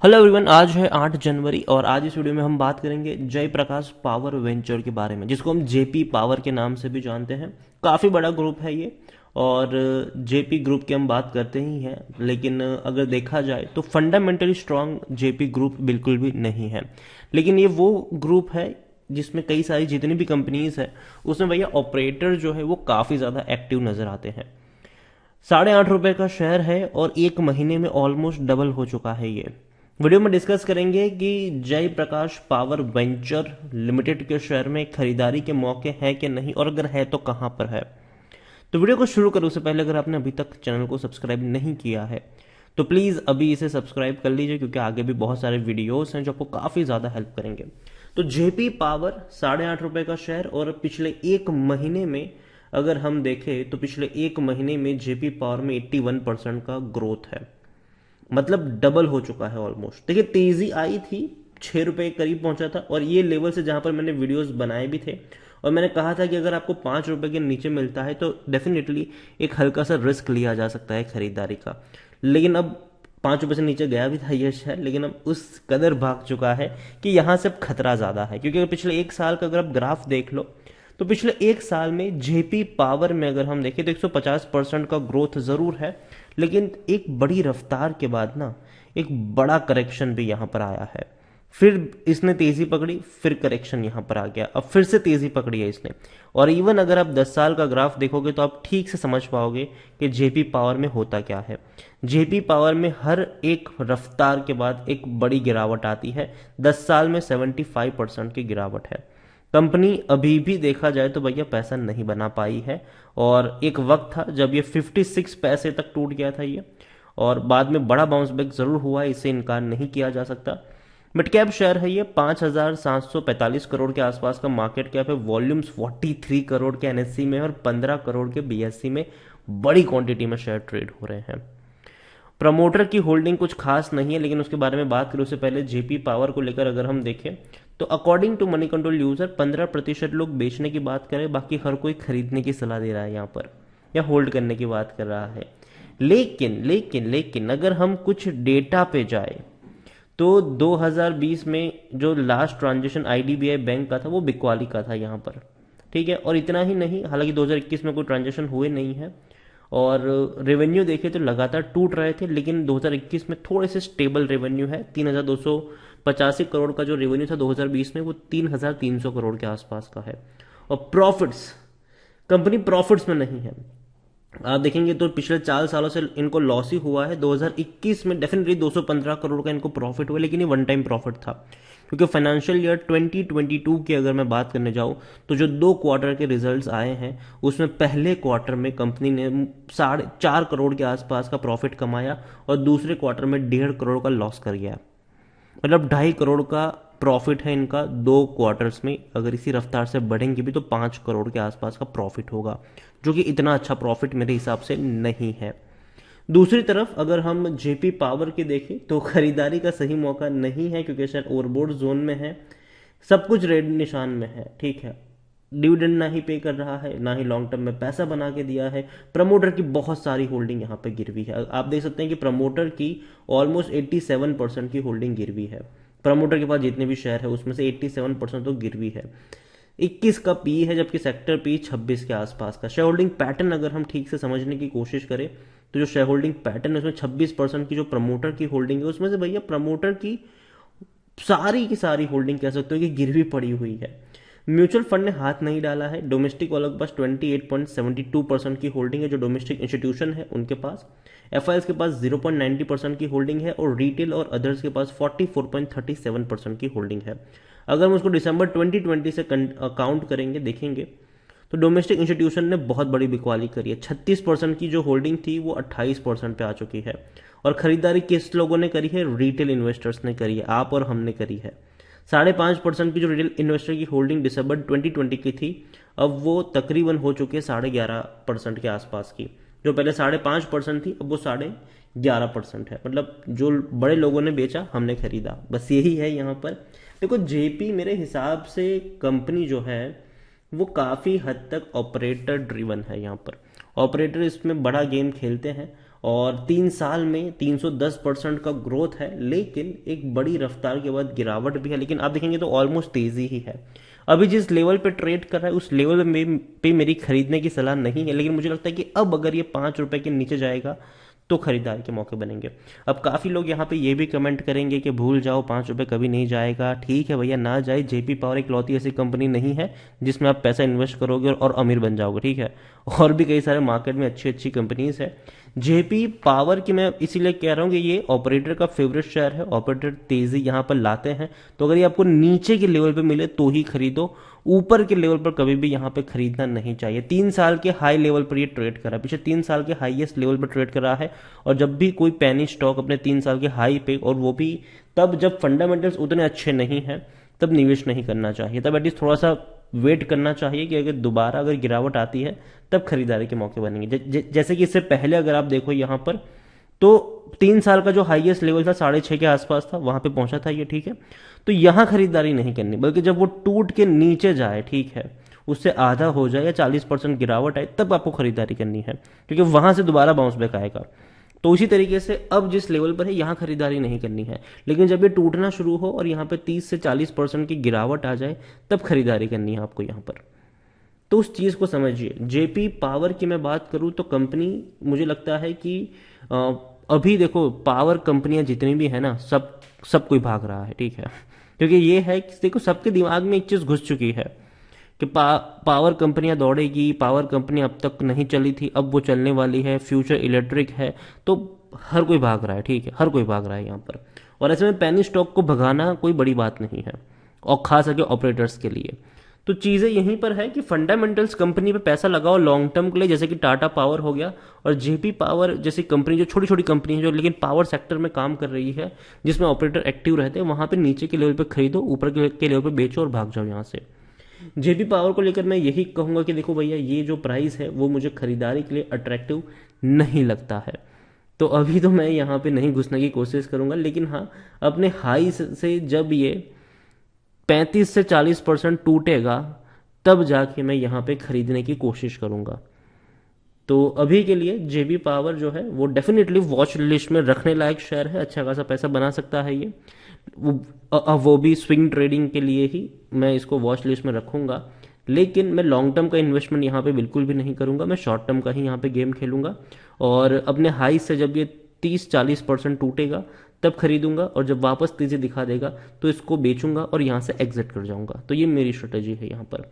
Hello everyone, आज है 8 जनवरी और आज इस वीडियो में हम बात करेंगे जयप्रकाश पावर वेंचर के बारे में, जिसको हम जेपी पावर के नाम से भी जानते हैं। काफ़ी बड़ा ग्रुप है ये और जेपी ग्रुप की हम बात करते ही हैं, लेकिन अगर देखा जाए तो फंडामेंटली स्ट्रांग जेपी ग्रुप बिल्कुल भी नहीं है। लेकिन ये वो ग्रुप है जिसमें कई सारी जितनी भी कंपनीज है उसमें भैया ऑपरेटर जो है वो काफ़ी ज़्यादा एक्टिव नज़र आते हैं। ₹8.5 का शेयर है और एक महीने में ऑलमोस्ट डबल हो चुका है ये। वीडियो में डिस्कस करेंगे कि जय प्रकाश पावर वेंचर लिमिटेड के शेयर में खरीदारी के मौके हैं कि नहीं, और अगर है तो कहां पर है। तो वीडियो को शुरू करूं उससे पहले अगर आपने अभी तक चैनल को सब्सक्राइब नहीं किया है तो प्लीज़ अभी इसे सब्सक्राइब कर लीजिए, क्योंकि आगे भी बहुत सारे वीडियोस हैं जो आपको काफ़ी ज़्यादा हेल्प करेंगे। तो जेपी पावर ₹8.5 का शेयर, और पिछले एक महीने में अगर हम देखें तो पिछले एक महीने में जेपी पावर में 81% का ग्रोथ है, मतलब डबल हो चुका है ऑलमोस्ट। देखिए, तेजी आई थी, ₹6 के करीब पहुंचा था, और ये लेवल से जहां पर मैंने वीडियोस बनाए भी थे और मैंने कहा था कि अगर आपको ₹5 के नीचे मिलता है तो डेफिनेटली एक हल्का सा रिस्क लिया जा सकता है खरीदारी का। लेकिन अब ₹5 से नीचे गया भी था ये शेयर, लेकिन अब उस कदर भाग चुका है कि यहां से अब खतरा ज्यादा है। क्योंकि अगर पिछले एक साल का अगर आप ग्राफ देख लो तो पिछले एक साल में जेपी पावर में अगर हम देखें तो 150% का ग्रोथ जरूर है, लेकिन एक बड़ी रफ्तार के बाद ना एक बड़ा करेक्शन भी यहां पर आया है। फिर इसने तेजी पकड़ी, फिर करेक्शन यहां पर आ गया, अब फिर से तेजी पकड़ी है इसने। और इवन अगर आप 10 साल का ग्राफ देखोगे तो आप ठीक से समझ पाओगे कि जेपी पावर में होता क्या है। जेपी पावर में हर एक रफ्तार के बाद एक बड़ी गिरावट आती है। 10 साल में 75% की गिरावट है। कंपनी अभी भी देखा जाए तो भैया पैसा नहीं बना पाई है, और एक वक्त था जब ये 56 पैसे तक टूट गया था ये, और बाद में बड़ा बाउंस बैक जरूर हुआ, इससे इनकार नहीं किया जा सकता। मिड कैप शेयर है ये, 5,745 करोड़ के आसपास का मार्केट कैप है। वॉल्यूम्स 43 करोड़ के एनएससी में और 15 करोड़ के बीएससी में बड़ी क्वांटिटी में शेयर ट्रेड हो रहे हैं। प्रमोटर की होल्डिंग कुछ खास नहीं है, लेकिन उसके बारे में बात करें उससे पहले जेपी पावर को लेकर अगर हम देखें तो according to Moneycontrol user 15% लोग बेचने की बात करें, बाकी हर कोई खरीदने की सलाह दे रहा है यहाँ पर, या होल्ड करने की बात कर रहा है। लेकिन लेकिन लेकिन अगर हम कुछ डेटा पे जाए तो 2020 में जो लास्ट ट्रांजेक्शन आईडीबीआई बैंक का था वो बिकवाली का था यहाँ पर, ठीक है। और इतना ही नहीं, हालांकि 2021 में कोई ट्रांजेक्शन हुए नहीं है, और रेवेन्यू देखे तो लगातार टूट रहे थे, लेकिन 2021 में थोड़े से स्टेबल रेवेन्यू है। 3,285 करोड़ का जो रेवेन्यू था 2020 में वो 3,300 करोड़ के आसपास का है। और प्रॉफिट्स, कंपनी प्रॉफिट्स में नहीं है। आप देखेंगे तो पिछले 4 सालों से इनको लॉस ही हुआ है। 2021 में डेफिनेटली 215 करोड़ का इनको प्रॉफिट हुआ, लेकिन ये वन टाइम प्रॉफिट था, क्योंकि फाइनेंशियल ईयर 2022 की अगर मैं बात करने जाऊं तो जो 2 क्वार्टर के रिजल्ट्स आए हैं उसमें पहले क्वार्टर में कंपनी ने 4.5 करोड़ के आसपास का प्रॉफिट कमाया और दूसरे क्वार्टर में 1.5 करोड़ का लॉस कर गया। मतलब 2.5 करोड़ का प्रॉफिट है इनका 2 क्वार्टर्स में। अगर इसी रफ्तार से बढ़ेंगे भी तो 5 करोड़ के आसपास का प्रॉफिट होगा, जो कि इतना अच्छा प्रॉफिट मेरे हिसाब से नहीं है। दूसरी तरफ अगर हम जेपी पावर की देखें तो खरीदारी का सही मौका नहीं है, क्योंकि शायद ओवरबोर्ड जोन में है, सब कुछ रेड निशान में है, ठीक है। डिविडेंड ना ही पे कर रहा है, ना ही लॉन्ग टर्म में पैसा बना के दिया है। प्रमोटर की बहुत सारी होल्डिंग यहाँ पे गिरवी है। आप देख सकते हैं कि प्रमोटर की ऑलमोस्ट 87% की होल्डिंग गिरवी है। प्रमोटर के पास जितने भी शेयर है उसमें से 87% तो गिरवी है। 21 का पी है, जबकि सेक्टर पी 26 के आसपास का। शेयर होल्डिंग पैटर्न अगर हम ठीक से समझने की कोशिश करें तो जो शेयर होल्डिंग पैटर्न है उसमें 26% की जो प्रमोटर की होल्डिंग है उसमें से भैया प्रमोटर की सारी होल्डिंग कह सकते हो कि गिरवी पड़ी हुई है। म्यूचुअल फंड ने हाथ नहीं डाला है। डोमेस्टिक वालों के पास 28.72% की होल्डिंग है, जो डोमेस्टिक इंस्टीट्यूशन है उनके पास। एफआईएस के पास 0.90% की होल्डिंग है, और रिटेल और अदर्स के पास 44.37% की होल्डिंग है। अगर हम उसको दिसंबर 2020 से काउंट करेंगे, देखेंगे तो डोमेस्टिक इंस्टीट्यूशन ने बहुत बड़ी बिकवाली करी है। 36% की जो होल्डिंग थी वो 28% पे आ चुकी है। और खरीदारी किस लोगों ने करी है? रिटेल इन्वेस्टर्स ने करी है, आप और हमने करी है। 5.5% की जो रिटेल इन्वेस्टर की होल्डिंग दिसंबर 2020 की थी, अब वो तकरीबन हो चुकी है 11.5% के आसपास की। जो पहले 5.5% थी अब वो 11.5% है। मतलब जो बड़े लोगों ने बेचा, हमने खरीदा, बस यही है यहाँ पर। देखो, जेपी मेरे हिसाब से कंपनी जो है वो काफ़ी हद तक ऑपरेटर ड्रिवन है। यहाँ पर ऑपरेटर इसमें बड़ा गेम खेलते हैं, और 3 साल में 310% का ग्रोथ है, लेकिन एक बड़ी रफ्तार के बाद गिरावट भी है। लेकिन आप देखेंगे तो ऑलमोस्ट तेजी ही है। अभी जिस लेवल पे ट्रेड कर रहा है उस लेवल पे मेरी खरीदने की सलाह नहीं है, लेकिन मुझे लगता है कि अब अगर ये 5 रुपए के नीचे जाएगा तो खरीदारी के मौके बनेंगे। अब काफ़ी लोग यहाँ पे ये भी कमेंट करेंगे कि भूल जाओ 5 रुपए कभी नहीं जाएगा। ठीक है भैया, ना जाए। जेपी पावर एक लौती ऐसी कंपनी नहीं है जिसमें आप पैसा इन्वेस्ट करोगे और अमीर बन जाओगे, ठीक है। और भी कई सारे मार्केट में अच्छी अच्छी कंपनीज है। जेपी पावर की मैं इसीलिए कह रहा हूँ कि ये ऑपरेटर का फेवरेट शेयर है। ऑपरेटर तेजी यहाँ पर लाते हैं, तो अगर ये आपको नीचे के लेवल पे मिले तो ही खरीदो, ऊपर के लेवल पर कभी भी यहाँ पे खरीदना नहीं चाहिए। 3 साल के हाई लेवल पर ये ट्रेड कर रहा है, पिछले 3 साल के हाईएस्ट लेवल पर ट्रेड कर रहा है। और जब भी कोई पैनी स्टॉक अपने 3 साल के हाई पे, और वो भी तब जब फंडामेंटल्स उतने अच्छे नहीं हैं, तब निवेश नहीं करना चाहिए। तब एटलीस्ट थोड़ा सा वेट करना चाहिए कि अगर दोबारा अगर गिरावट आती है तब खरीदारी के मौके बनेंगे। जैसे कि इससे पहले अगर आप देखो यहाँ पर, तो 3 साल का जो हाईएस्ट लेवल था 6.5 के आसपास था, वहां पे पहुंचा था ये, ठीक है। तो यहां खरीदारी नहीं करनी, बल्कि जब वो टूट के नीचे जाए, ठीक है, उससे आधा हो जाए या 40% गिरावट आए, तब आपको खरीदारी करनी है, क्योंकि वहां से दोबारा बाउंस बैक आएगा। तो उसी तरीके से अब जिस लेवल पर है यहां खरीदारी नहीं करनी है, लेकिन जब ये टूटना शुरू हो और यहाँ पे 30 से 40% की गिरावट आ जाए तब खरीदारी करनी है आपको यहाँ पर। तो उस चीज़ को समझिए। जेपी पावर की मैं बात करूं तो कंपनी, मुझे लगता है कि अ, अभी देखो पावर कंपनियां जितनी भी है ना, सब कोई भाग रहा है, ठीक है। क्योंकि ये है कि देखो सबके दिमाग में एक चीज़ घुस चुकी है कि पावर कंपनियां दौड़ेगी, पावर कंपनी अब तक नहीं चली थी, अब वो चलने वाली है, फ्यूचर इलेक्ट्रिक है। तो हर कोई भाग रहा है, ठीक है, हर कोई भाग रहा है यहाँ पर। और ऐसे में पेनी स्टॉक को भगाना कोई बड़ी बात नहीं है, और खास करके ऑपरेटर्स के लिए। तो चीज़ें यहीं पर है कि फंडामेंटल्स कंपनी पे पैसा लगाओ लॉन्ग टर्म के लिए, जैसे कि टाटा पावर हो गया और जेपी पावर जैसी कंपनी, जो छोटी छोटी कंपनी है जो लेकिन पावर सेक्टर में काम कर रही है, जिसमें ऑपरेटर एक्टिव रहते हैं, वहां पे नीचे के लेवल पे खरीदो, ऊपर के लेवल पे बेचो और भाग जाओ यहाँ से। जेपी पावर को लेकर मैं यही कहूंगा कि देखो भैया, ये जो प्राइस है वो मुझे खरीदारी के लिए अट्रैक्टिव नहीं लगता है। तो अभी तो मैं यहाँ पे नहीं घुसने की कोशिश करूंगा, लेकिन हाँ, अपने हाई से जब ये 35 से 40% टूटेगा तब जाके मैं यहाँ पे खरीदने की कोशिश करूंगा। तो अभी के लिए जेबी पावर जो है वो डेफिनेटली वॉच लिस्ट में रखने लायक शेयर है, अच्छा खासा पैसा बना सकता है ये। वो भी स्विंग ट्रेडिंग के लिए ही मैं इसको वॉच लिस्ट में रखूंगा। लेकिन मैं लॉन्ग टर्म का इन्वेस्टमेंट यहाँ पे बिल्कुल भी नहीं करूंगा, मैं शॉर्ट टर्म का ही यहाँ पे गेम खेलूंगा। और अपने हाई से जब ये 30-40% टूटेगा तब खरीदूंगा, और जब वापस तेजी दिखा देगा तो इसको बेचूंगा और यहाँ से एग्जिट कर जाऊंगा। तो ये मेरी स्ट्रेटेजी है यहाँ पर।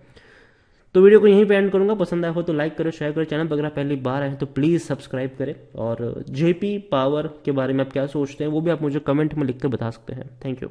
तो वीडियो को यहीं पे एंड करूंगा। पसंद आया हो तो लाइक करो, शेयर करो, चैनल पर अगर पहली बार आए तो प्लीज़ सब्सक्राइब करें। और जेपी पावर के बारे में आप क्या सोचते हैं वो भी आप मुझे कमेंट में लिख कर बता सकते हैं। Thank you.